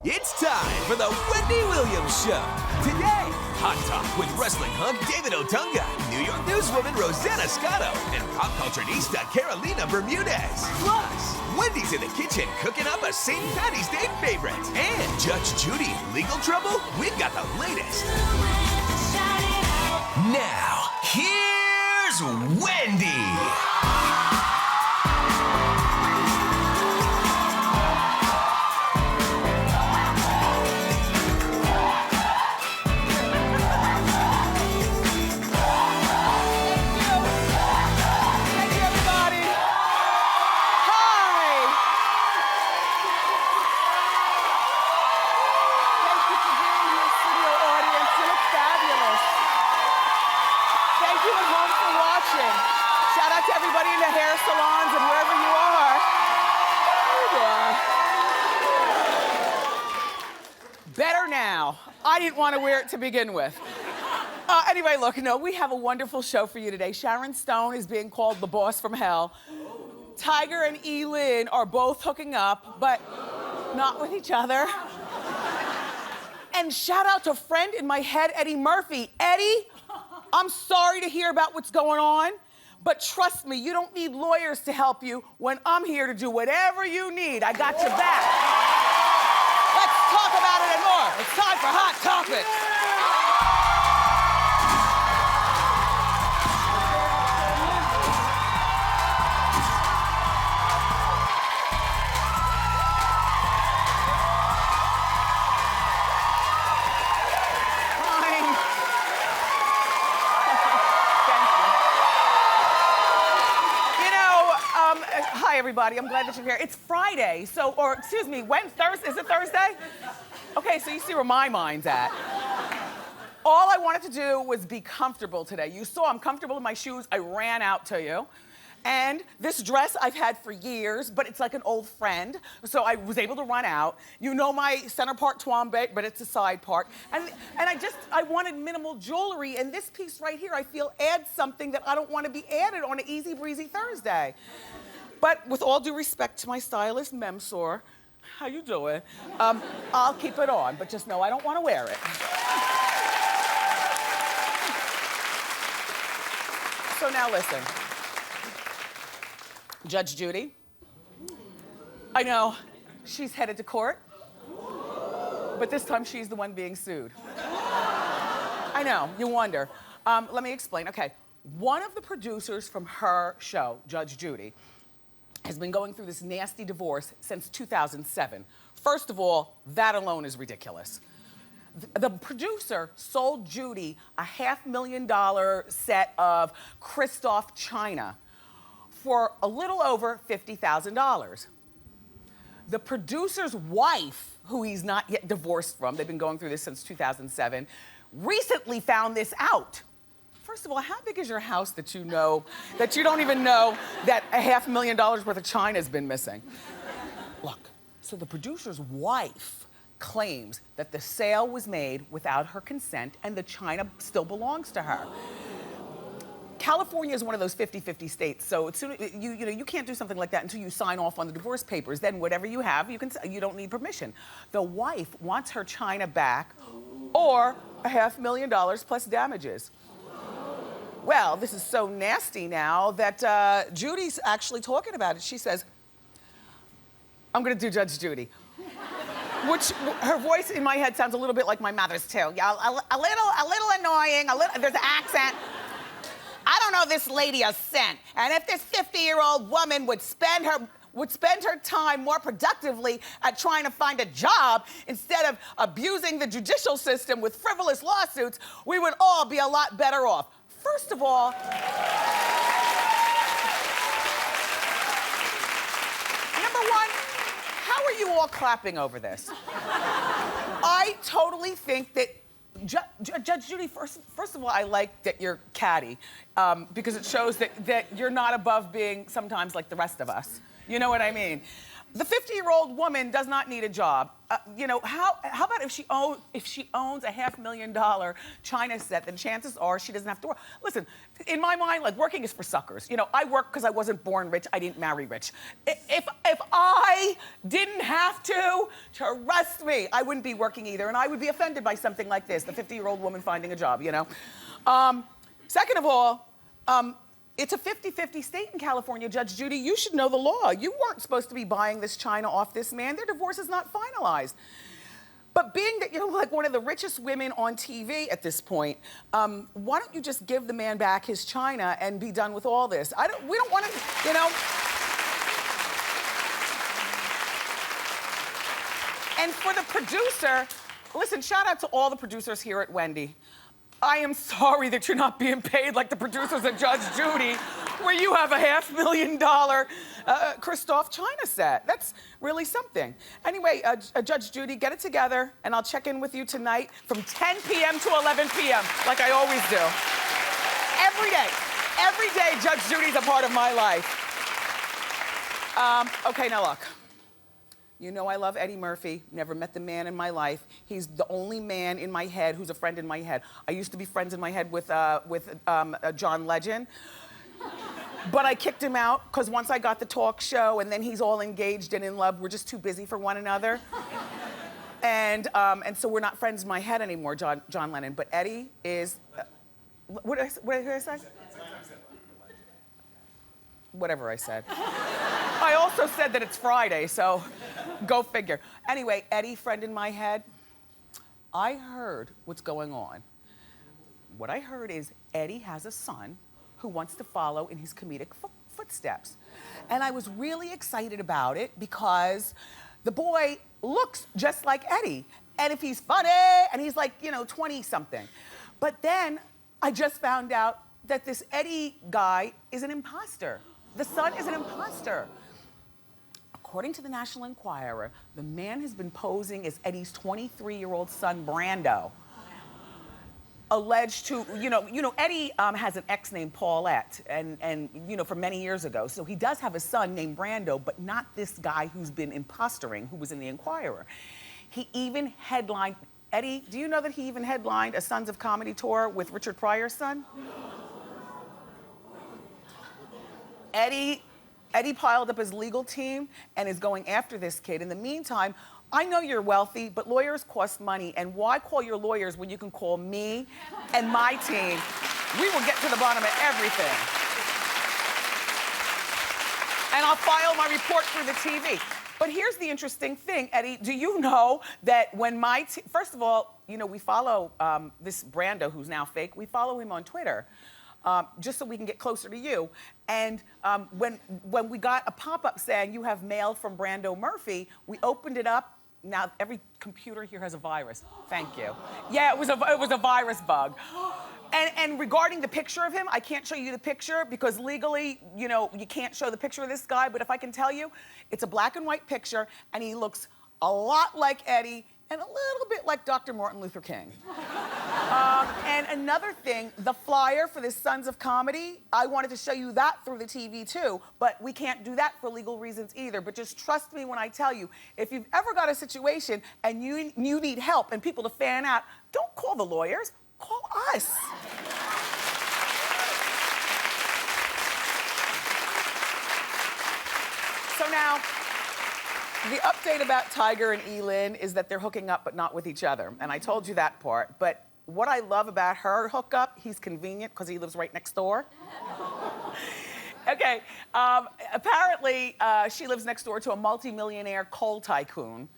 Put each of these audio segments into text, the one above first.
It's time for the Wendy Williams Show. Today, hot talk with wrestling hunk David Otunga, New York newswoman Rosanna Scotto, and pop cultureista Carolina Bermudez. Plus, Wendy's in the kitchen cooking up a St. Patty's Day favorite. And Judge Judy, legal trouble? We've got the latest. Now, here's Wendy. Everybody in the hair salons and wherever you are. Better now. I didn't want to wear it to begin with. Anyway, look, no, we have a wonderful show for you today. Sharon Stone is being called the boss from hell. Tiger and Elin are both hooking up, but not with each other. And shout out to friend in my head, Eddie Murphy. Eddie, I'm sorry to hear about what's going on. But trust me, you don't need lawyers to help you when I'm here to do whatever you need. I got your back. Let's talk about it and more. It's time for Hot Topics. Hi, everybody. I'm glad that you're here. It's Friday, or excuse me, Thursday? Is it Thursday? Okay, so you see where my mind's at. All I wanted to do was be comfortable today. You saw I'm comfortable in my shoes. I ran out to you. And this dress I've had for years, but it's like an old friend, so I was able to run out. You know my center part Twombit, but it's a side part. And I wanted minimal jewelry, and this piece right here, I feel adds something that I don't want to be added on an easy breezy Thursday. But with all due respect to my stylist, Memsor, how you doing? I'll keep it on, but just know I don't want to wear it. So now listen. Judge Judy, I know she's headed to court, but this time she's the one being sued. I know, you wonder. Let me explain. Okay, one of the producers from her show, Judge Judy, has been going through this nasty divorce since 2007. First of all, that alone is ridiculous. The producer sold Judy a $500,000 set of Christoph china for a little over $50,000. The producer's wife, who he's not yet divorced from, they've been going through this since 2007, recently found this out. First of all, how big is your house that you don't even know that a $500,000 worth of china has been missing? Look, so the producer's wife claims that the sale was made without her consent and the china still belongs to her. California is one of those 50-50 states, so as soon you can't do something like that until you sign off on the divorce papers. Then whatever you have, you don't need permission. The wife wants her china back or a $500,000 plus damages. Well, this is so nasty now that Judy's actually talking about it. She says, I'm gonna do Judge Judy. Which, her voice in my head sounds a little bit like my mother's too. Yeah, a little annoying, there's an accent. I don't know this lady a cent. And if this 50-year-old woman would spend her time more productively at trying to find a job instead of abusing the judicial system with frivolous lawsuits, we would all be a lot better off. First of all, number one, how are you all clapping over this? I totally think that Judge Judy, first of all, I like that you're catty because it shows that you're not above being sometimes like the rest of us. You know what I mean? The 50-year-old woman does not need a job. You know, how about if she owns a $500,000 China set, then chances are she doesn't have to work. Listen, in my mind, like, working is for suckers. You know, I work because I wasn't born rich, I didn't marry rich. If I didn't have to, trust me, I wouldn't be working either, and I would be offended by something like this, the 50-year-old woman finding a job, you know? Second of all, it's a 50-50 state in California, Judge Judy. You should know the law. You weren't supposed to be buying this china off this man. Their divorce is not finalized. But being that you're like one of the richest women on TV at this point, why don't you just give the man back his china and be done with all this? We don't want to, you know. And for the producer, listen, shout out to all the producers here at Wendy. I am sorry that you're not being paid like the producers at Judge Judy, where you have a $500,000 Christoph China set. That's really something. Anyway, Judge Judy, get it together, and I'll check in with you tonight from 10 p.m. to 11 p.m., like I always do. Every day, Judge Judy's a part of my life. Okay, now look. You know I love Eddie Murphy, never met the man in my life. He's the only man in my head who's a friend in my head. I used to be friends in my head with John Legend, but I kicked him out because once I got the talk show and then he's all engaged and in love, we're just too busy for one another. And so we're not friends in my head anymore, John Lennon. But Eddie is, what did I say? Whatever I said. I also said that it's Friday, so go figure. Anyway, Eddie, friend in my head, I heard what's going on. What I heard is Eddie has a son who wants to follow in his comedic footsteps. And I was really excited about it because the boy looks just like Eddie. And if he's funny, and he's like, you know, 20-something. But then I just found out that this Eddie guy is an impostor. The son is an imposter. According to the National Enquirer, the man has been posing as Eddie's 23-year-old son, Brando. Alleged to, you know, Eddie has an ex named Paulette, and you know, from many years ago. So he does have a son named Brando, but not this guy who's been impostoring, who was in the Enquirer. He even headlined, Eddie, do you know that he even headlined a Sons of Comedy tour with Richard Pryor's son? Eddie piled up his legal team and is going after this kid. In the meantime, I know you're wealthy, but lawyers cost money. And why call your lawyers when you can call me and my team? We will get to the bottom of everything. And I'll file my report through the TV. But here's the interesting thing, Eddie. Do you know that when first of all, you know, we follow this Brando, who's now fake. We follow him on Twitter. Just so we can get closer to you. And when we got a pop-up saying you have mail from Brando Murphy, we opened it up. Now every computer here has a virus. Thank you. Yeah, it was a virus bug. And regarding the picture of him, I can't show you the picture because legally, you know, you can't show the picture of this guy. But if I can tell you, it's a black and white picture, and he looks a lot like Eddie and a little bit like Dr. Martin Luther King. And another thing, the flyer for this Sons of Comedy, I wanted to show you that through the TV too, but we can't do that for legal reasons either. But just trust me when I tell you, if you've ever got a situation and you need help and people to fan out, don't call the lawyers, call us. So now, the update about Tiger and Elin is that they're hooking up but not with each other. And I told you that part. But what I love about her hookup, he's convenient because he lives right next door. Okay, apparently she lives next door to a multi-millionaire coal tycoon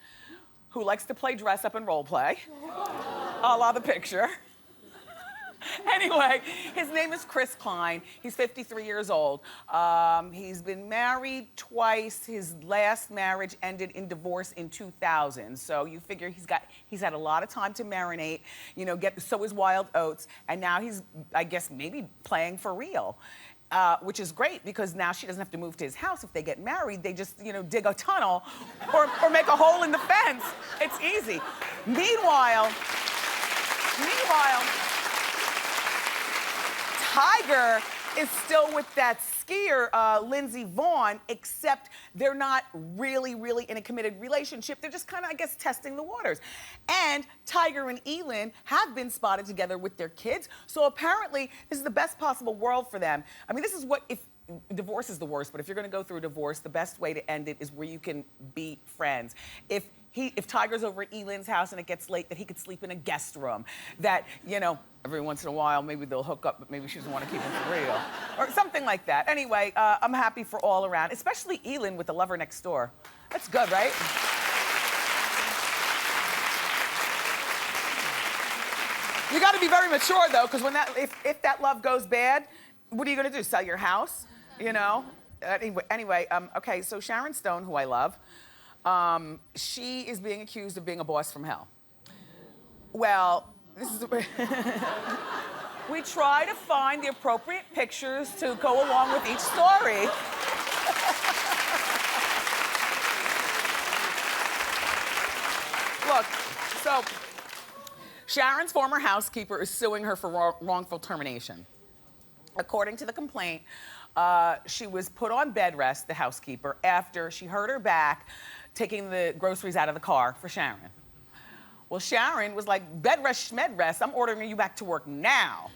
who likes to play dress up and role play, a la the picture. Anyway, his name is Chris Klein. He's 53 years old. He's been married twice. His last marriage ended in divorce in 2000. So you figure he's had a lot of time to marinate, you know, sow his wild oats, and now he's, I guess, maybe playing for real. Which is great because now she doesn't have to move to his house. If they get married, they just, you know, dig a tunnel or make a hole in the fence. It's easy. Meanwhile, Tiger is still with that skier, Lindsey Vaughn, except they're not really in a committed relationship. They're just kind of, I guess, testing the waters. And Tiger and Elin have been spotted together with their kids. So apparently, this is the best possible world for them. I mean, this is what, if divorce is the worst, but if you're gonna go through a divorce, the best way to end it is where you can be friends. If Tiger's over at Elin's house and it gets late, that he could sleep in a guest room. That, you know, every once in a while, maybe they'll hook up, but maybe she doesn't want to keep him for real. Or something like that. Anyway, I'm happy for all around, especially Elin with the lover next door. That's good, right? You gotta be very mature though, because when if that love goes bad, what are you gonna do, sell your house? You know? Anyway, okay, so Sharon Stone, who I love, she is being accused of being a boss from hell. Well, this is we try to find the appropriate pictures to go along with each story. Look, so Sharon's former housekeeper is suing her for wrongful termination. According to the complaint, she was put on bed rest, the housekeeper, after she hurt her back taking the groceries out of the car for Sharon. Well, Sharon was like, bed rest, schmed rest, I'm ordering you back to work now.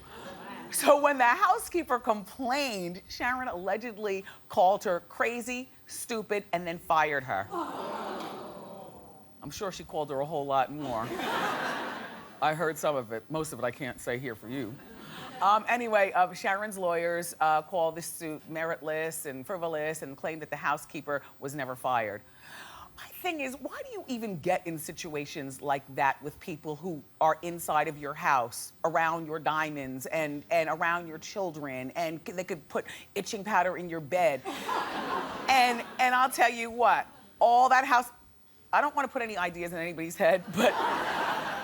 So when the housekeeper complained, Sharon allegedly called her crazy, stupid, and then fired her. I'm sure she called her a whole lot more. I heard some of it. Most of it I can't say here for you. Anyway, Sharon's lawyers called this suit meritless and frivolous and claimed that the housekeeper was never fired. My thing is, why do you even get in situations like that with people who are inside of your house, around your diamonds and around your children, and they could put itching powder in your bed? And I'll tell you what, all that house, I don't want to put any ideas in anybody's head, but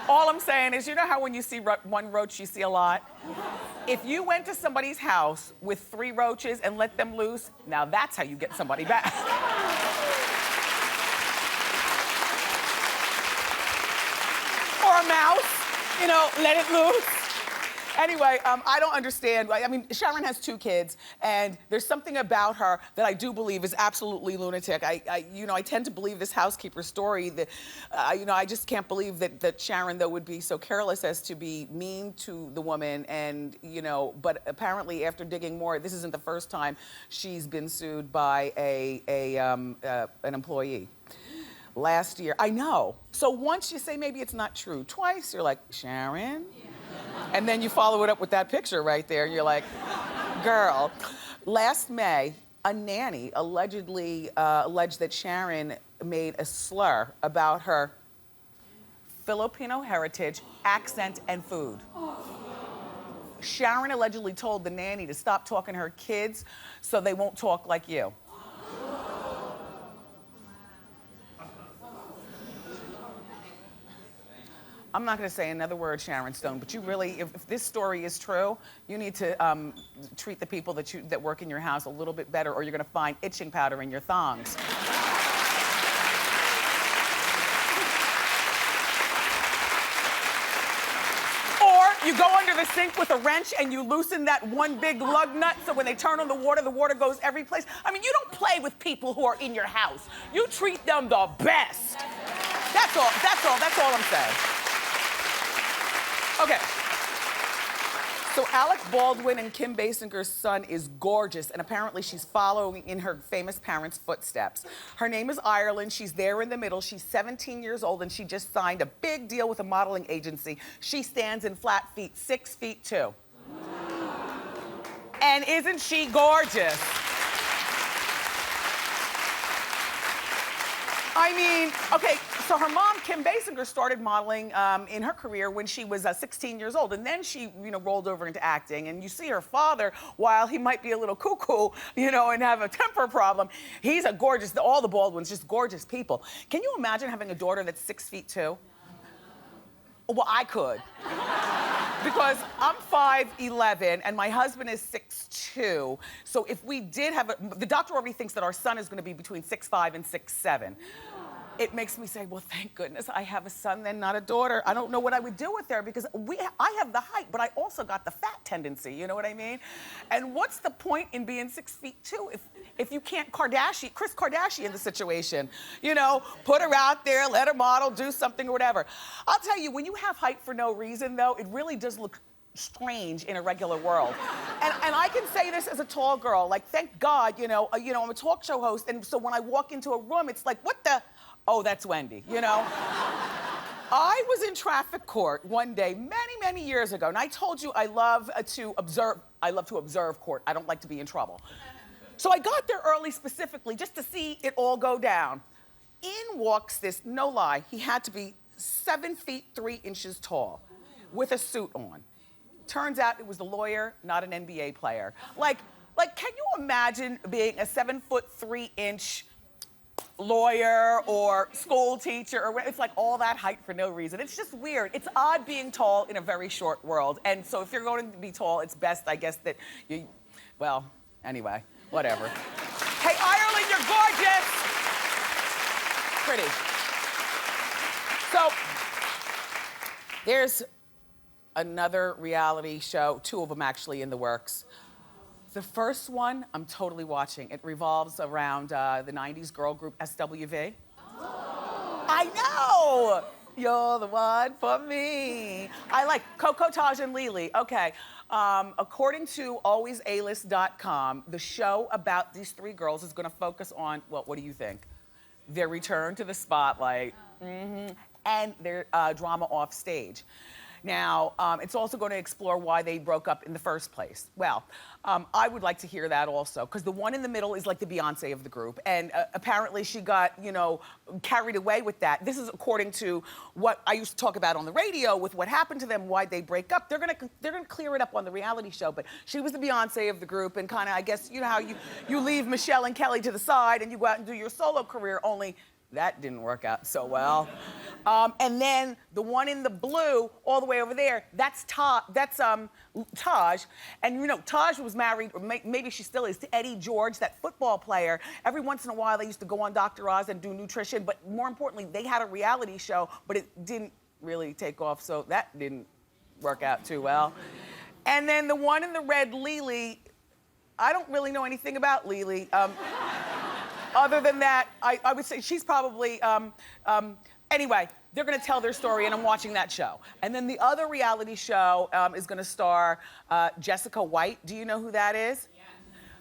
all I'm saying is, you know how when you see one roach, you see a lot? If you went to somebody's house with 3 roaches and let them loose, now that's how you get somebody back. Or a mouse, you know, let it loose. Anyway, I don't understand. I mean, Sharon has 2 kids, and there's something about her that I do believe is absolutely lunatic. I tend to believe this housekeeper story that, I just can't believe that Sharon, though, would be so careless as to be mean to the woman, and, but apparently after digging more, this isn't the first time she's been sued by an employee. Last year, I know. So once you say maybe it's not true, twice you're like, Sharon? And then you follow it up with that picture right there. You're like, girl. Last May, a nanny alleged that Sharon made a slur about her Filipino heritage, accent, and food. Sharon allegedly told the nanny to stop talking to her kids so they won't talk like you. I'm not gonna say another word, Sharon Stone, but you really, if this story is true, you need to treat the people that work in your house a little bit better, or you're gonna find itching powder in your thongs. Or you go under the sink with a wrench and you loosen that one big lug nut so when they turn on the water goes every place. I mean, you don't play with people who are in your house. You treat them the best. That's all I'm saying. Okay, so Alec Baldwin and Kim Basinger's son is gorgeous, and apparently she's following in her famous parents' footsteps. Her name is Ireland. She's there in the middle. She's 17 years old, and she just signed a big deal with a modeling agency. She stands in flat feet, 6'2". And isn't she gorgeous? I mean, okay, so her mom, Kim Basinger, started modeling in her career when she was 16 years old, and then she, rolled over into acting. And you see her father, while he might be a little cuckoo, and have a temper problem, he's a gorgeous, all the Baldwins, just gorgeous people. Can you imagine having a daughter that's 6'2"? Well, I could. Because I'm 5'11", and my husband is 6'2". So if we did have the doctor already thinks that our son is gonna be between 6'5" and 6'7". it makes me say, well, thank goodness I have a son then, not a daughter. I don't know what I would do with her because I have the height, but I also got the fat tendency, you know what I mean? And what's the point in being 6'2" if you can't Kris Kardashian the situation? You know, put her out there, let her model, do something or whatever. I'll tell you, when you have height for no reason though, it really does look strange in a regular world. And I can say this as a tall girl, like, thank God, I'm a talk show host, and so when I walk into a room, it's like, what the? Oh, that's Wendy, you know? I was in traffic court one day, many, many years ago, and I told you I love to observe court. I don't like to be in trouble. So I got there early specifically just to see it all go down. In walks this, no lie, he had to be 7 feet 3 inches tall with a suit on. Turns out it was a lawyer, not an NBA player. Like, can you imagine being a 7 foot 3 inch lawyer or school teacher or it's like all that height for no reason. It's just weird. It's odd being tall in a very short world. And so if you're going to be tall, it's best, I guess, that well, anyway, whatever. Hey, Ireland, you're gorgeous. Pretty. So, there's another reality show, 2 of them actually in the works. The first one, I'm totally watching. It revolves around the 90s girl group SWV. Oh. I know! You're the one for me. I like Coco, Taj, and Lily. Okay, according to alwaysalist.com, the show about these 3 girls is gonna focus on, well, what do you think? Their return to the spotlight, and their drama off stage. Now, it's also going to explore why they broke up in the first place. Well, I would like to hear that also, because the one in the middle is like the Beyonce of the group, and apparently she got, carried away with that. This is according to what I used to talk about on the radio with what happened to them, why they break up. They're gonna clear it up on the reality show, but she was the Beyonce of the group, and kind of, I guess, you know how you leave Michelle and Kelly to the side and you go out and do your solo career, only that didn't work out so well. And then the one in the blue, all the way over there, that's Taj. And Taj was married, or maybe she still is, to Eddie George, that football player. Every once in a while, they used to go on Dr. Oz and do nutrition, but more importantly, they had a reality show, but it didn't really take off, so that didn't work out too well. And then the one in the red, Lily, I don't really know anything about Lily. Other than that, I would say she's probably, anyway, they're gonna tell their story and I'm watching that show. And then the other reality show is gonna star Jessica White. Do you know who that is? Yeah.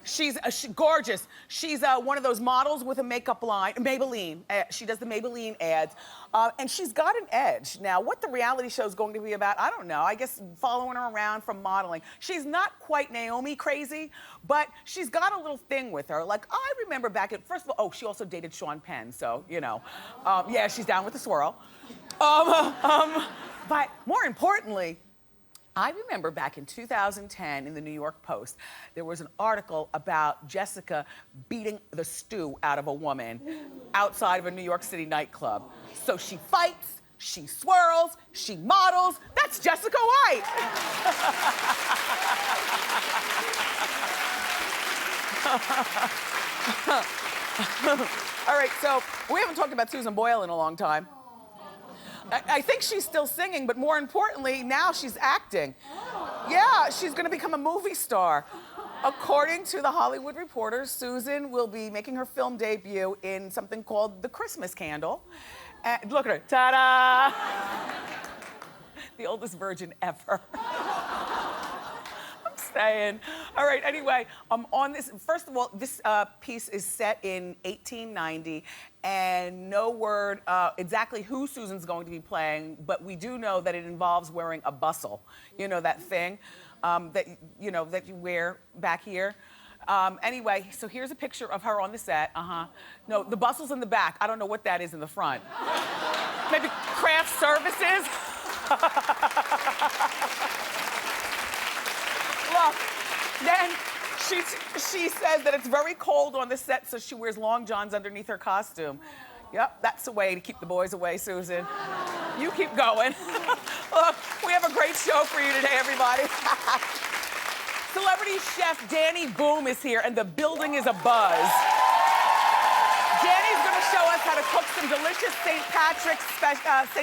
She's gorgeous. She's one of those models with a makeup line, Maybelline. She does the Maybelline ads. And she's got an edge. Now, what the reality show is going to be about, I don't know. I guess following her around from modeling. She's not quite Naomi crazy, but she's got a little thing with her. Like, I remember back at, first of all, she also dated Sean Penn, so, yeah, she's down with the swirl. But more importantly, I remember back in 2010 in the New York Post, there was an article about Jessica beating the stew out of a woman outside of a New York City nightclub. So she fights, she swirls, she models. That's Jessica White. All right, so we haven't talked about Susan Boyle in a long time. I think she's still singing, but more importantly, now she's acting. Yeah, she's gonna become a movie star. According to the Hollywood Reporter, Susan will be making her film debut in something called The Christmas Candle. And look at her, ta-da! The oldest virgin ever. Saying. All right, anyway, on this, first of all, this piece is set in 1890, and no word exactly who Susan's going to be playing, but we do know that it involves wearing a bustle. You know, that thing that you wear back here. Anyway, so here's a picture of her on the set. No, the bustle's in the back. I don't know what that is in the front. Maybe craft services? Well, then she says that it's very cold on the set, so she wears long johns underneath her costume. Yep, that's the way to keep the boys away, Susan. You keep going. Look, we have a great show for you today, everybody. Celebrity chef Danny Boom is here, and the building is abuzz. Danny's gonna will show us how to cook some delicious St.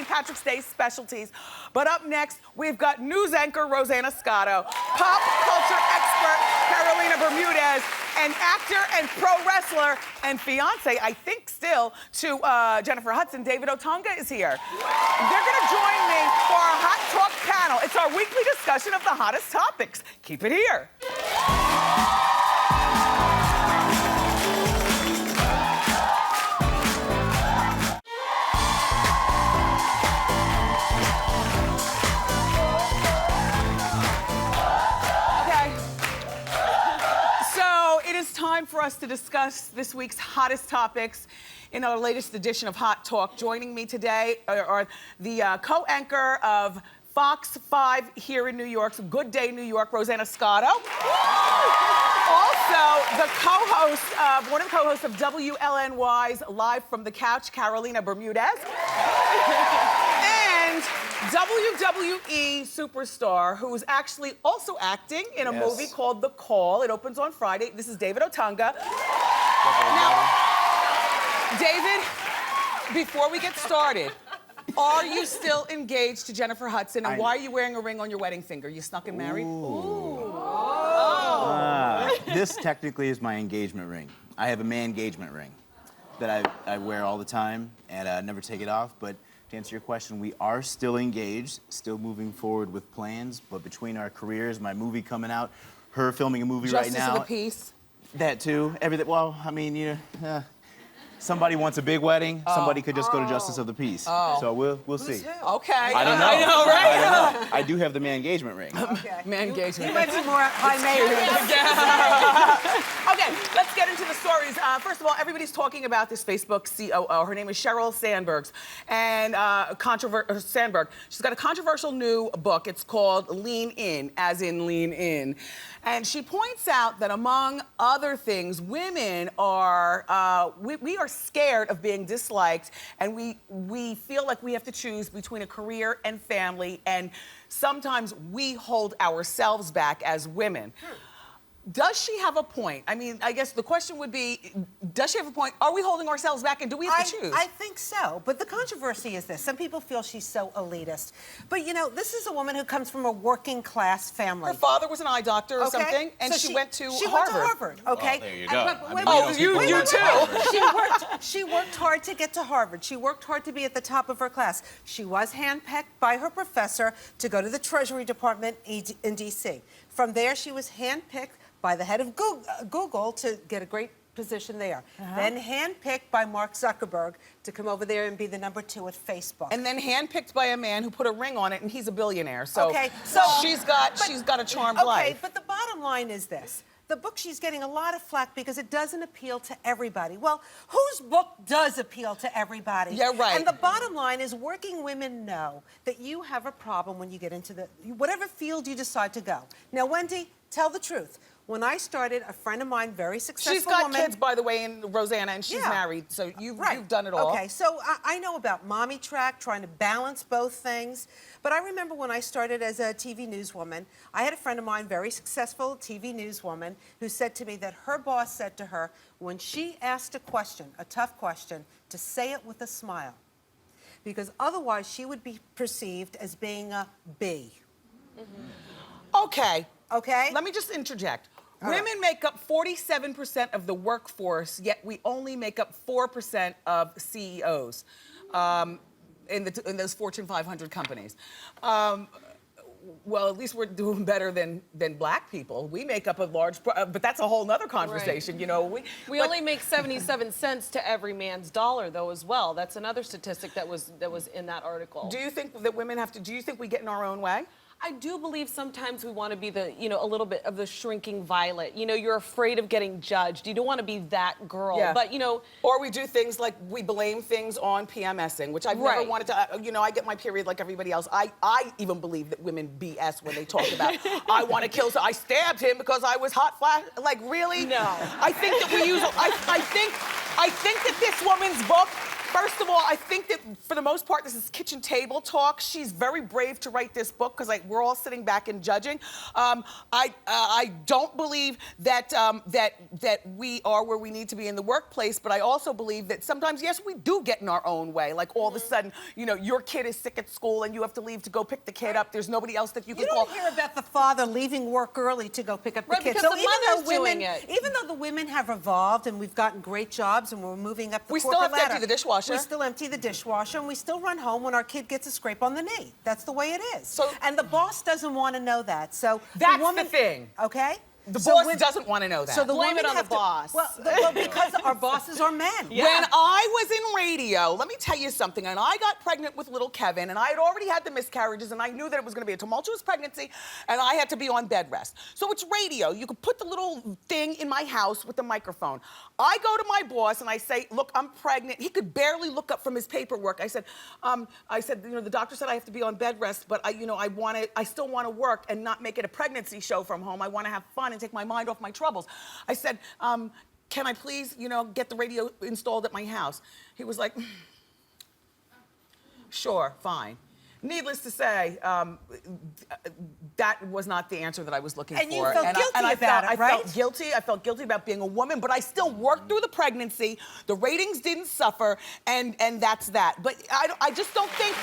Patrick's Day specialties. But up next, we've got news anchor Rosanna Scotto, pop culture expert Carolina Bermudez, and actor and pro wrestler and fiance, I think still, to Jennifer Hudson, David Otunga is here. They're gonna join me for our Hot Talk panel. It's our weekly discussion of the hottest topics. Keep it here. Time for us to discuss this week's hottest topics in our latest edition of Hot Talk. Joining me today are the co-anchor of Fox 5 here in New York, so Good Day New York, Rosanna Scotto. Also, one of the co-hosts of WLNY's Live from the Couch, Carolina Bermudez. And WWE superstar who is actually also acting in a movie called The Call. It opens on Friday. This is David Otunga. Now, David, before we get started, are you still engaged to Jennifer Hudson? And why are you wearing a ring on your wedding finger? You snuck and married? This technically is my engagement ring. I have a man engagement ring that I wear all the time and never take it off. But to answer your question, we are still engaged, still moving forward with plans. But between our careers, my movie coming out, her filming a movie right now. Justice of the Peace. That too. Everything. Well, I mean, somebody wants a big wedding. Somebody could just go to Justice of the Peace. So we'll see. Okay. I don't know. I know, right? I don't know. I do have the man engagement ring. Okay. Man engagement. You might be more high maintenance. Okay, let's get into the stories. First of all, everybody's talking about this Facebook COO. Her name is Sheryl Sandberg. And Sandberg. She's got a controversial new book. It's called Lean In, as in lean in. And she points out that among other things, women are, we are scared of being disliked, and we feel like we have to choose between a career and family, and sometimes we hold ourselves back as women. Does she have a point? I mean, I guess the question would be, does she have a point? Are we holding ourselves back, and do we have to choose? I think so, but the controversy is this. Some people feel she's so elitist. But, this is a woman who comes from a working class family. Her father was an eye doctor or something, and so she went to Harvard. She went to Harvard, okay? Well, there you go. You too. She worked hard to get to Harvard. She worked hard to be at the top of her class. She was handpicked by her professor to go to the Treasury Department in D.C. From there, she was handpicked by the head of Google to get a great position there. Then handpicked by Mark Zuckerberg to come over there and be the #2 at Facebook. And then handpicked by a man who put a ring on it, and he's a billionaire. So, she's got a charmed life. Okay, but the bottom line is this. The book, she's getting a lot of flack because it doesn't appeal to everybody. Well, whose book does appeal to everybody? Yeah, right. And the bottom line is working women know that you have a problem when you get into whatever field you decide to go. Now, Wendy, tell the truth. When I started, a friend of mine, very successful woman. She's got kids, by the way, in Rosanna, and she's married, so you've done it all. Okay, so I know about mommy track, trying to balance both things. But I remember when I started as a TV newswoman, I had a friend of mine, very successful TV newswoman, who said to me that her boss said to her, when she asked a question, a tough question, to say it with a smile. Because otherwise, she would be perceived as being a B. Okay. Okay? Let me just interject. Women make up 47% of the workforce, yet we only make up 4% of CEOs in those Fortune 500 companies. Well, at least we're doing better than black people. We make up a large, but that's a whole nother conversation, We only make 77 cents to every man's dollar, though, as well. That's another statistic that was in that article. Do you think that women do you think we get in our own way? I do believe sometimes we want to be a little bit of the shrinking violet. You're afraid of getting judged. You don't want to be that girl. Yeah. But, Or we do things like we blame things on PMSing, which I've never wanted to, I get my period like everybody else. I even believe that women BS when they talk about, I want to kill, so I stabbed him because I was hot flash. Like, really? No. I think that we use, I think that this woman's book First of all, I think that for the most part, this is kitchen table talk. She's very brave to write this book because we're all sitting back and judging. I don't believe that that we are where we need to be in the workplace, but I also believe that sometimes, yes, we do get in our own way. Like all of a sudden, you know, your kid is sick at school and you have to leave to go pick the kid up. There's nobody else that you can call. You don't hear about the father leaving work early to go pick up the kid. Because the mother's doing it. Even though the women have evolved and we've gotten great jobs and we're moving up the We still corporate have to ladder, empty the dishwasher. We still empty the dishwasher and we still run home when our kid gets a scrape on the knee. That's the way it is. So- and the boss doesn't want to know that. So That's the woman, the thing. Okay? The So boss when- doesn't want to know that. So the Blame women it on have the boss. Well, because our bosses are men. Yeah. When I was in radio, let me tell you something, and I got pregnant with little Kevin, and I had already had the miscarriages, and I knew that it was gonna be a tumultuous pregnancy, and I had to be on bed rest. So it's radio. You could put the little thing in my house with the microphone. I go to my boss and I say, look, I'm pregnant. He could barely look up from his paperwork. I said, you know, the doctor said I have to be on bed rest, but I still wanna work and not make it a pregnancy show from home. I wanna have fun and take my mind off my troubles. I said, can I please, you know, get the radio installed at my house? He was like, sure, fine. Needless to say, that was not the answer that I was looking for. And you felt guilty about it, I right? felt guilty. I felt guilty about being a woman, but I still worked through the pregnancy. The ratings didn't suffer, and that's that. But I just don't think.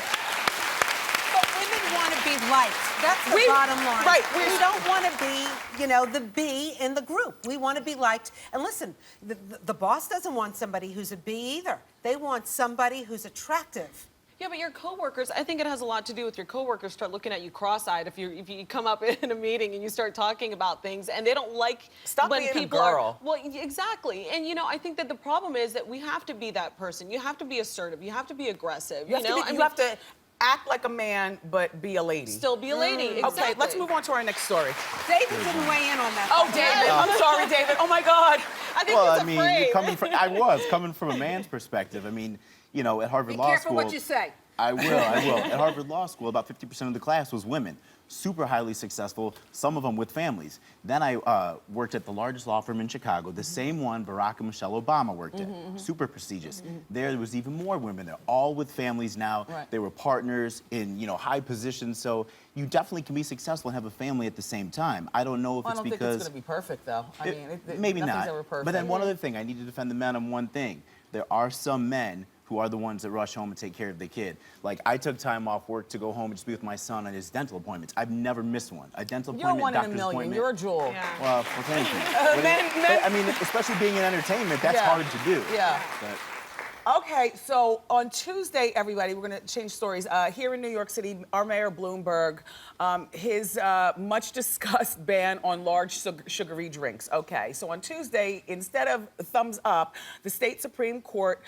But women want to be liked. That's the bottom line. Right. We don't want to be, you know, the B in the group. We want to be liked. And listen, the boss doesn't want somebody who's a B either. They want somebody who's attractive. Yeah, but your coworkers, I think it has a lot to do with your coworkers start looking at you cross-eyed if you come up in a meeting and you start talking about things and they don't like Stop when being a people girl. are. Well, exactly. And you know, I think that the problem is that we have to be that person. You have to be assertive. You have to be aggressive. You have to act like a man, but be a lady. still be a lady. Exactly. Okay, let's move on to our next story. David didn't weigh in on that. Oh, David, I'm sorry, David. Oh my God. I think Well, he's I mean, afraid. I was coming from a man's perspective. I mean, you know, at Harvard Be Law careful School. what you say. I will. At Harvard Law School, about 50% of the class was women. Super highly successful, some of them with families. Then I worked at the largest law firm in Chicago, the same one Barack and Michelle Obama worked at. Super prestigious. There was even more women there, all with families now. Right. They were partners in, you know, high positions. So you definitely can be successful and have a family at the same time. I don't know if I it's don't think because it's going to be perfect, though. I mean, maybe nothing's not. ever perfect. But then one other thing, I need to defend the men on one thing. There are some men who are the ones that rush home and take care of the kid. Like, I took time off work to go home and just be with my son on his dental appointments. I've never missed one. A dental You're appointment, one in a doctor's million. appointment. You're a jewel. Yeah. Well, thank you. But I mean, especially being in entertainment, that's Yeah. hard to do. Yeah. But, Okay, so on Tuesday, everybody, we're going to change stories. Here in New York City, our Mayor Bloomberg, his much discussed ban on large sugary drinks. Okay, so on Tuesday, instead of thumbs up, the state Supreme Court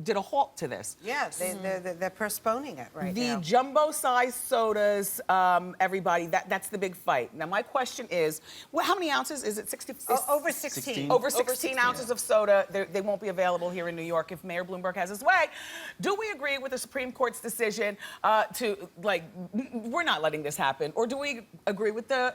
did a halt to this. Yeah, they're postponing it right The now. jumbo-sized sodas, everybody, that's the big fight. Now, my question is, how many ounces? Is it 60? Over 16. Over 16 ounces of soda, they won't be available here in New York if Mayor Bloomberg has his way. Do we agree with the Supreme Court's decision to, like, we're not letting this happen? Or do we agree with the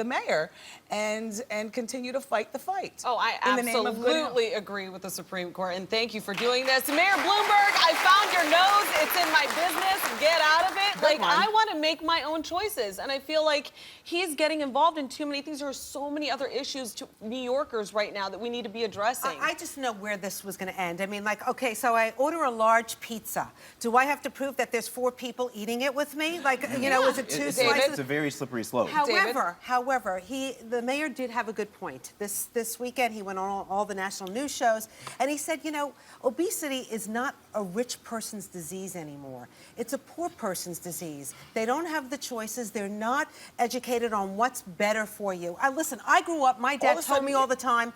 mayor and continue to fight the fight? Oh, I in the name of good health? absolutely agree with the Supreme Court, and thank you for doing this. Mayor Bloomberg, I found your nose. It's in my business. Get out of it. Like, I want to make my own choices, and I feel like he's getting involved in too many things. There are so many other issues to New Yorkers right now that we need to be addressing. I just know where this was going to end. I mean, like, okay, so I order a large pizza. Do I have to prove that there's 4 people eating it with me? Like, you know, is it 2 slices? It's a very slippery slope. However, the mayor did have a good point. This weekend, he went on all the national news shows, and he said, you know, obesity is not a rich person's disease anymore. It's a poor person's disease. They don't have the choices. They're not educated on what's better for you. Listen, I grew up, my dad told me all the time,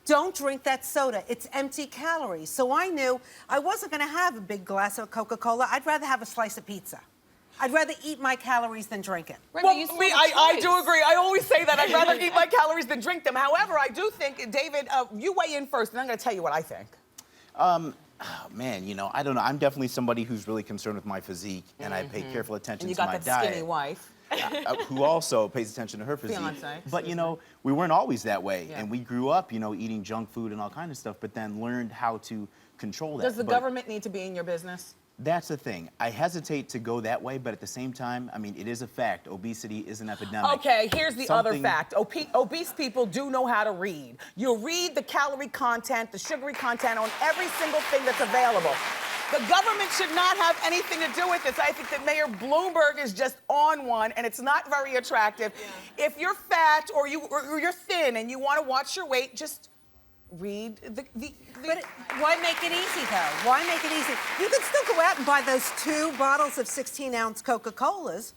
don't drink that soda. It's empty calories. So I knew I wasn't going to have a big glass of Coca-Cola. I'd rather have a slice of pizza. I'd rather eat my calories than drink it. Right, Well, but you still me, have a I choice. do agree. I always say that. I'd rather eat my calories than drink them. However, I do think, David, you weigh in first, and I'm going to tell you what I think. Oh, man, you know, I don't know. I'm definitely somebody who's really concerned with my physique, and I pay careful attention And you to my got that diet. skinny wife. Who also pays attention to her physique. Fiancé, But you know, we weren't always that way, Yeah. and we grew up, you know, eating junk food and all kind of stuff, but then learned how to control that. Does the But government need to be in your business? That's the thing. I hesitate to go that way, but at the same time, I mean, it is a fact. Obesity is an epidemic. Okay, here's the other Something- fact. Obese people do know how to read. You read the calorie content, the sugary content on every single thing that's available. The government should not have anything to do with this. I think that Mayor Bloomberg is just on one, and it's not very attractive. Yeah. If you're fat or you're thin and you want to watch your weight, just read the But why make it easy, though? Why make it easy? You can still go out and buy those 2 bottles of 16-ounce Coca-Colas,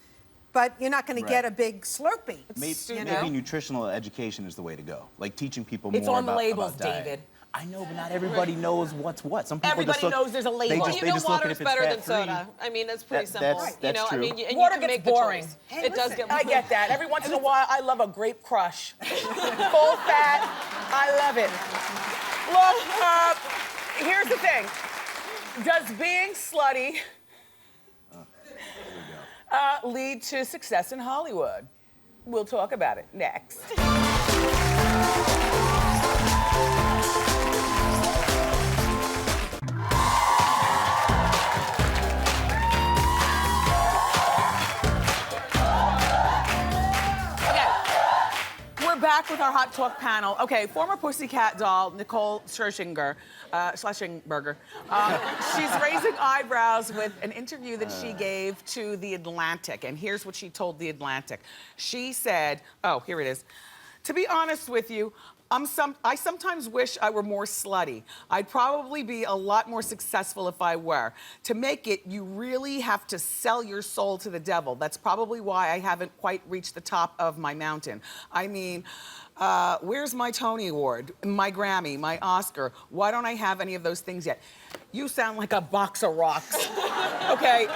but you're not going to get a big Slurpee. Maybe nutritional education is the way to go. Like teaching people It's more on the about labels, diet. David. I know, but not everybody knows what's what. Some people Everybody just look, knows there's a label. They You just, know, look water's at if it's better than fat-free. soda. I mean, it's pretty simple. That's you know, true. I mean, and Water you can gets make the boring. choice. Hey, It does listen, get I boring. get that. Every once in a while, I love a grape crush. Full fat, I love it. Look, here's the thing. Does being slutty lead to success in Hollywood? We'll talk about it next. We're back with our Hot Talk panel. Okay, former Pussycat doll, Nicole Scherzinger, Schlesingberger. She's raising eyebrows with an interview that she gave to The Atlantic. And here's what she told The Atlantic. She said, oh, here it is. To be honest with you, I sometimes wish I were more slutty. I'd probably be a lot more successful if I were. To make it, you really have to sell your soul to the devil. That's probably why I haven't quite reached the top of my mountain. I mean, where's my Tony Award, my Grammy, my Oscar? Why don't I have any of those things yet? You sound like a box of rocks. Okay,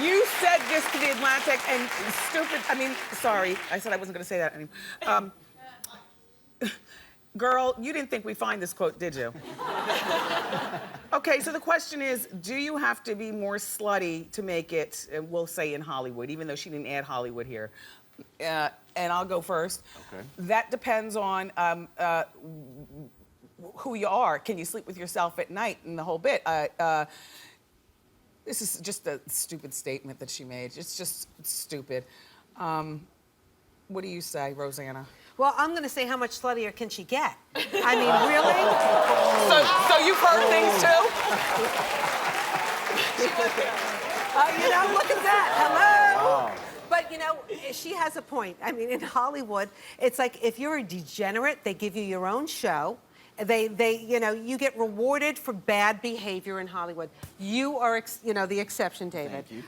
you said this to The Atlantic and sorry, I said I wasn't gonna say that anymore. Girl, you didn't think we'd find this quote, did you? Okay, so the question is, do you have to be more slutty to make it, we'll say in Hollywood, even though she didn't add Hollywood here? And I'll go first. Okay. That depends on who you are. Can you sleep with yourself at night and the whole bit? This is just a stupid statement that she made. It's just stupid. What do you say, Rosanna? Well, I'm going to say how much sluttier can she get? I mean, really? So you've heard things too? Look at that. Hello. Wow. But, she has a point. I mean, in Hollywood, it's like if you're a degenerate, they give you your own show. You get rewarded for bad behavior in Hollywood. You are, the exception, David. Thank you.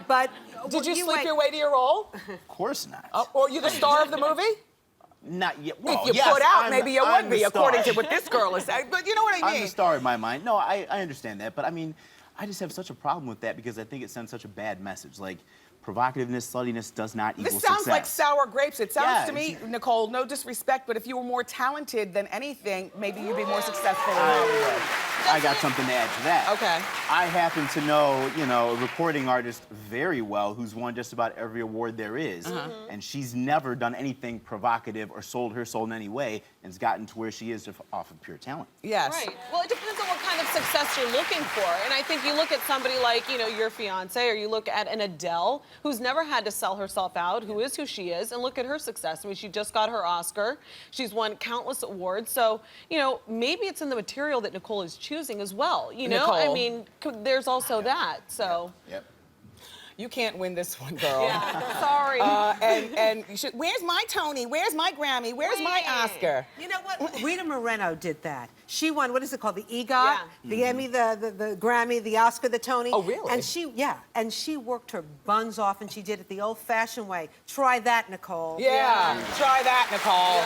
But did you sleep your way to your role? Of course not. Or you the star of the movie? Not yet. Well, if you yes, put out, I'm maybe you I'm would be, the star. according to what this girl is saying. But you know what I mean? I'm the star in my mind. No, I understand that. But I mean, I just have such a problem with that because I think it sends such a bad message. Like, provocativeness, sluttiness does not equal success. This sounds like sour grapes. It sounds to me, Nicole, no disrespect, but if you were more talented than anything, maybe you'd be more successful in Hollywood. I got something to add to that. Okay. I happen to know, a recording artist very well who's won just about every award there is. And she's never done anything provocative or sold her soul in any way and has gotten to where she is off of pure talent. Yes. Right. Well, it depends on what kind of success you're looking for. And I think you look at somebody like, your fiance, or you look at an Adele, who's never had to sell herself out, who is who she is, and look at her success. I mean, she just got her Oscar. She's won countless awards. So, maybe it's in the material that Nicole is choosing as well. Nicole. I mean, there's also that. So. Yep. You can't win this one, girl. Yeah, sorry. And you should, where's my Tony? Where's my Grammy? Where's my Oscar? You know what? Rita Moreno did that. She won, what is it called? The EGOT, Yeah. the Emmy, the Grammy, the Oscar, the Tony. Oh, really? And she worked her buns off, and she did it the old-fashioned way. Try that, Nicole. Yeah, try that, Nicole.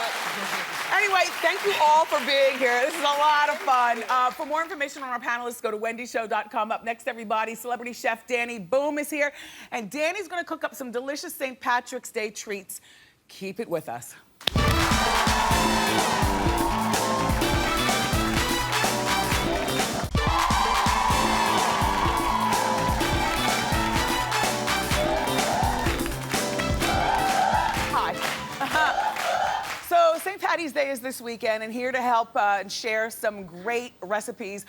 Anyway, thank you all for being here. This is a lot of fun. For more information on our panelists, go to wendyshow.com. Up next, everybody, celebrity chef Danny Boom is here. And Danny's gonna cook up some delicious St. Patrick's Day treats. Keep it with us. Hi. So St. Patty's Day is this weekend, and here to help and share some great recipes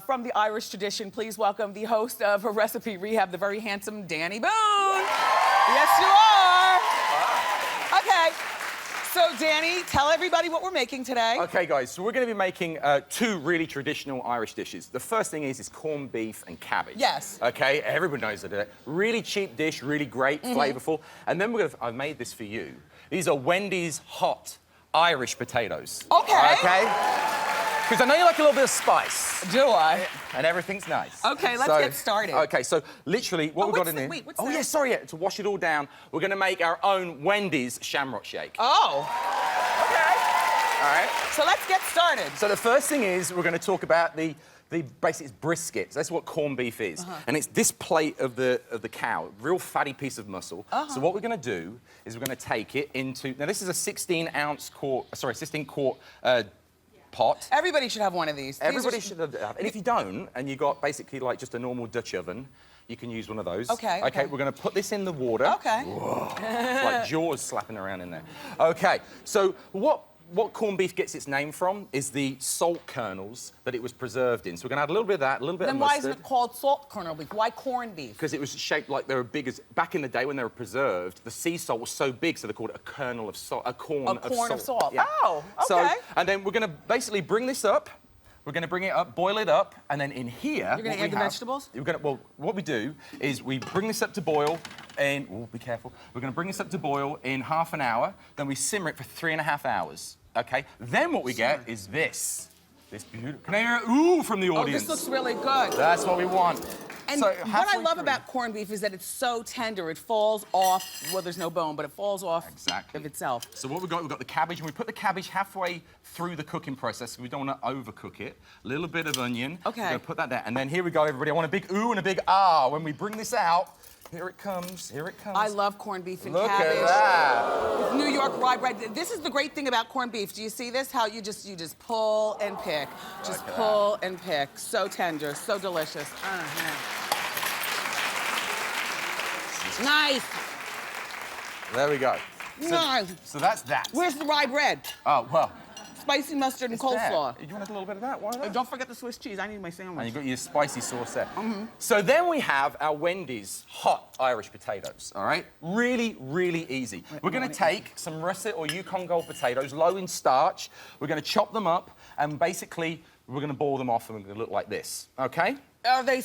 from the Irish tradition, please welcome the host of Recipe Rehab, the very handsome Danny Boone. Yes, you are. Okay. So, Danny, tell everybody what we're making today. Okay, guys, so we're going to be making two really traditional Irish dishes. The first thing is corned beef and cabbage. Yes. Okay, everybody knows that. Really cheap dish, really great, flavorful. And then I've made this for you. These are Wendy's hot Irish potatoes. Okay. Okay? Because I know you like a little bit of spice. Do I? And everything's nice. Okay, let's get started. Okay, so literally what we've got in here... Wait, what's oh, that? yeah, sorry, to wash it all down, we're going to make our own Wendy's shamrock shake. Oh. Okay. All right? So let's get started. So the first thing is we're going to talk about the basic briskets. That's what corned beef is. And it's this plate of the cow, real fatty piece of muscle. So what we're going to do is we're going to take it into... Now, this is a 16 quart pot. Everybody should have one of these. Everybody should have. And if you don't, and you got basically like just a normal Dutch oven, you can use one of those. Okay. Okay, we're going to put this in the water. Okay. Whoa. It's like jaws slapping around in there. Okay, so what corned beef gets its name from is the salt kernels that it was preserved in. So we're going to add a little bit of that, a little bit of Then mustard. why isn't it called salt kernel beef? Why corned beef? Because it was shaped like they were big as... Back in the day when they were preserved, the sea salt was so big, so they called it a kernel of salt, a corn of salt. A corn of salt. Yeah. Oh, okay. So, and then we're going to basically bring this up. We're going to bring it up, boil it up, and then in here... You're going to add the vegetables? Well, what we do is we bring this up to boil in... Oh, be careful. We're going to bring this up to boil in half an hour. Then we simmer it for 3.5 hours. Okay? Then what we get is this. This beautiful... Can I hear a ooh from the audience? Oh, this looks really good. That's what we want. And So what I halfway love through- about corned beef is that it's so tender. It falls off. Well, there's no bone, but it falls off of itself. So what we've got the cabbage, and we put the cabbage halfway through the cooking process. We don't want to overcook it. A little bit of onion. Okay. We're going to put that there. And then here we go, everybody. I want a big ooh and a big ah. When we bring this out, here it comes, here it comes. I love corned beef and Look cabbage. at that. With New York rye bread. This is the great thing about corned beef. Do you see this? How you just pull and pick. Just pull and pick. So tender, so delicious. Nice. There we go. Nice. So that's that. Where's the rye bread? Oh, well. Spicy mustard and it's there. coleslaw. You want a little bit of that? Why not? Don't forget the Swiss cheese. I need my sandwich. And you've got your spicy sauce there. So then we have our Wendy's hot Irish potatoes, all right? Really, really easy. We're going to take some russet or Yukon Gold potatoes, low in starch. We're going to chop them up, and basically, we're going to boil them off, and we're going to look like this, okay? Are they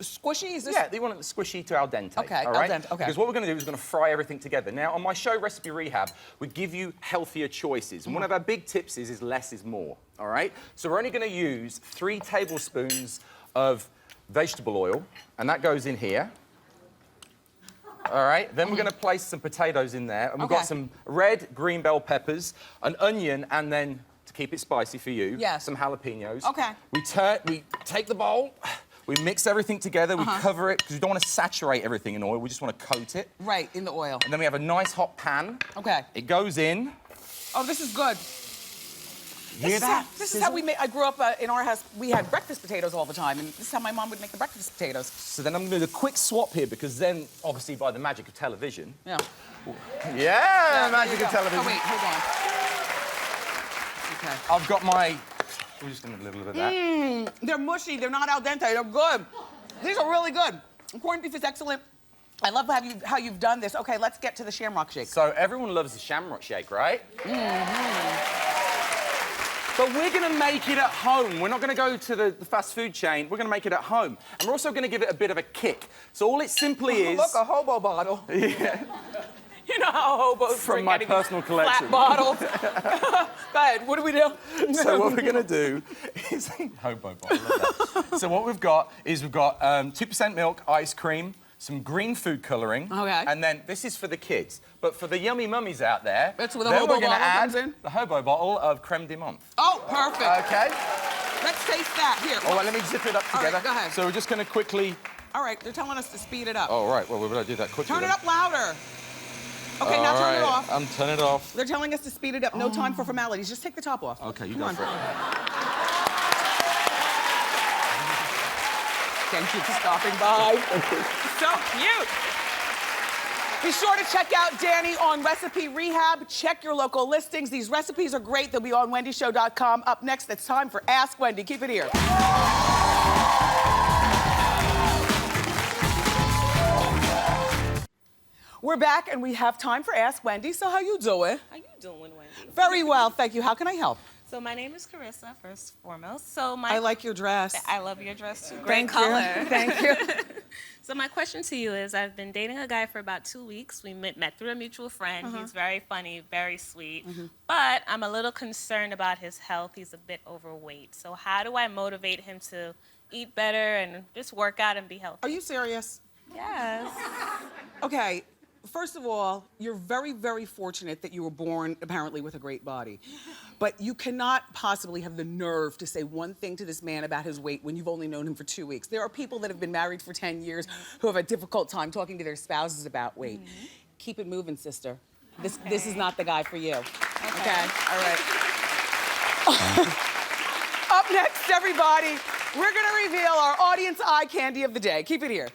squishy? Is this... Yeah, they want it squishy to al dente. Okay, all right? al dente, okay. Because what we're going to do is we're going to fry everything together. Now, on my show, Recipe Rehab, we give you healthier choices. And one of our big tips is less is more, all right? So we're only going to use 3 tablespoons of vegetable oil, and that goes in here. All right, then we're going to place some potatoes in there, and we've got some red green bell peppers, an onion, and then, to keep it spicy for you, some jalapenos. Okay. We take the bowl, we mix everything together, we cover it, because we don't want to saturate everything in oil, we just want to coat it. Right, in the oil. And then we have a nice hot pan. Okay. It goes in. Oh, this is good. Hear that? This is how we make... I grew up in our house, we had breakfast potatoes all the time, and this is how my mom would make the breakfast potatoes. So then I'm going to do a quick swap here, because then, obviously, by the magic of television... Yeah. Yeah, magic of television. Oh, wait, hold on. Okay. I've got my... We're just going to do a little bit of that. They're mushy, they're not al dente, they're good. These are really good. Corned beef is excellent. I love how you've done this. Okay, let's get to the shamrock shake. So everyone loves the shamrock shake, right? But we're going to make it at home. We're not going to go to the fast food chain. We're going to make it at home. And we're also going to give it a bit of a kick. So all it simply is... Look, a hobo bottle. Yeah. You know how hobos From drink my anything, personal collection. flat bottles. Go ahead, what do we do? So what we're going to do is... Hobo bottle, love that. So what we've got is 2% milk, ice cream, some green food colouring. Okay. And then this is for the kids. But for the yummy mummies out there... That's where the then hobo we're going to bottle add comes in? the hobo bottle of creme de menthe. Oh, perfect. Okay. Let's taste that. Here. All right, let me zip it up All together. right, go ahead. So we're just going to quickly... All right, they're telling us to speed it up. Oh, right. Well, we're going to do that quickly. Turn it then. up louder. Okay, now turn it off. I'm turning it off. They're telling us to speed it up. No time for formalities. Just take the top off. Okay, you Come go on. for it. Thank you for stopping by. So cute. Be sure to check out Danny on Recipe Rehab. Check your local listings. These recipes are great. They'll be on wendyshow.com. Up next, it's time for Ask Wendy. Keep it here. We're back and we have time for Ask Wendy. So how you doing? How you doing, Wendy? Very well, thank you. How can I help? So my name is Carissa, first and foremost. So I like your dress. I love your dress too. Great Thank color. you. Thank you. So my question to you is, I've been dating a guy for about 2 weeks. We met through a mutual friend. He's very funny, very sweet. But I'm a little concerned about his health. He's a bit overweight. So how do I motivate him to eat better and just work out and be healthy? Are you serious? Yes. Okay. First of all, you're very, very fortunate that you were born apparently with a great body. But you cannot possibly have the nerve to say one thing to this man about his weight when you've only known him for 2 weeks. There are people that have been married for 10 years who have a difficult time talking to their spouses about weight. Keep it moving, sister. This is not the guy for you. Okay? All right. Up next, everybody, we're gonna reveal our audience eye candy of the day. Keep it here.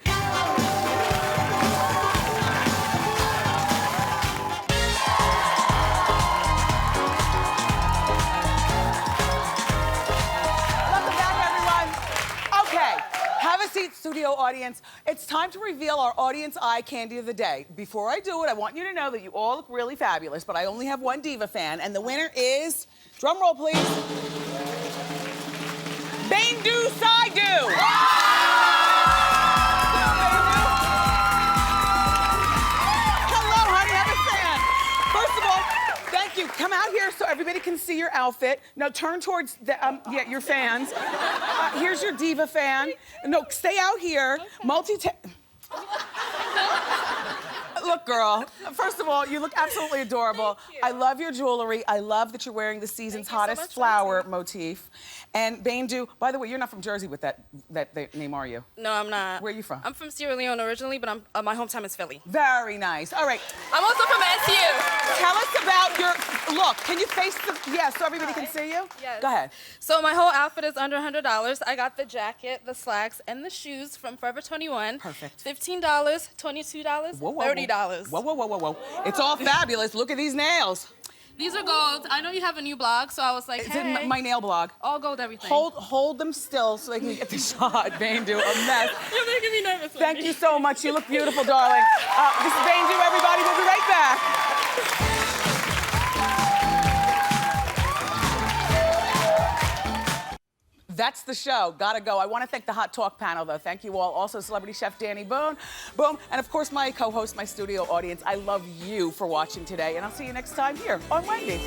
Studio audience, it's time to reveal our audience eye candy of the day. Before I do it, I want you to know that you all look really fabulous, but I only have one diva fan, and the winner is, drum roll please, Bendu Saidu. Hello, honey, have a fan. First of all, thank you. Come out here so everybody can see your outfit. Now turn towards the, your fans. Here's your diva fan. No, stay out here. Look, girl, first of all, you look absolutely adorable. I love your jewelry. I love that you're wearing the season's hottest flower motif. And Bendu, by the way, you're not from Jersey with that name, are you? No, I'm not. Where are you from? I'm from Sierra Leone originally, but my hometown is Philly. Very nice. All right. I'm also from SU. Tell us about your look. Can you face the, so everybody can see you? Yes. Go ahead. So my whole outfit is under $100. I got the jacket, the slacks, and the shoes from Forever 21. Perfect. $15, $22, $30. Whoa. It's all fabulous. Look at these nails. These are gold. I know you have a new blog, so I was like, It's hey. in my nail blog. All gold everything. Hold them still so they can get the shot. Bendu, a mess. You're making me nervous. Thank you so much. You look beautiful, darling. This is Bendu, everybody. We'll be right back. That's the show. Gotta go. I want to thank the Hot Talk panel, though. Thank you all. Also, celebrity chef Danny Boone. Boom. And of course, my co-host, my studio audience. I love you for watching today. And I'll see you next time here on Wendy.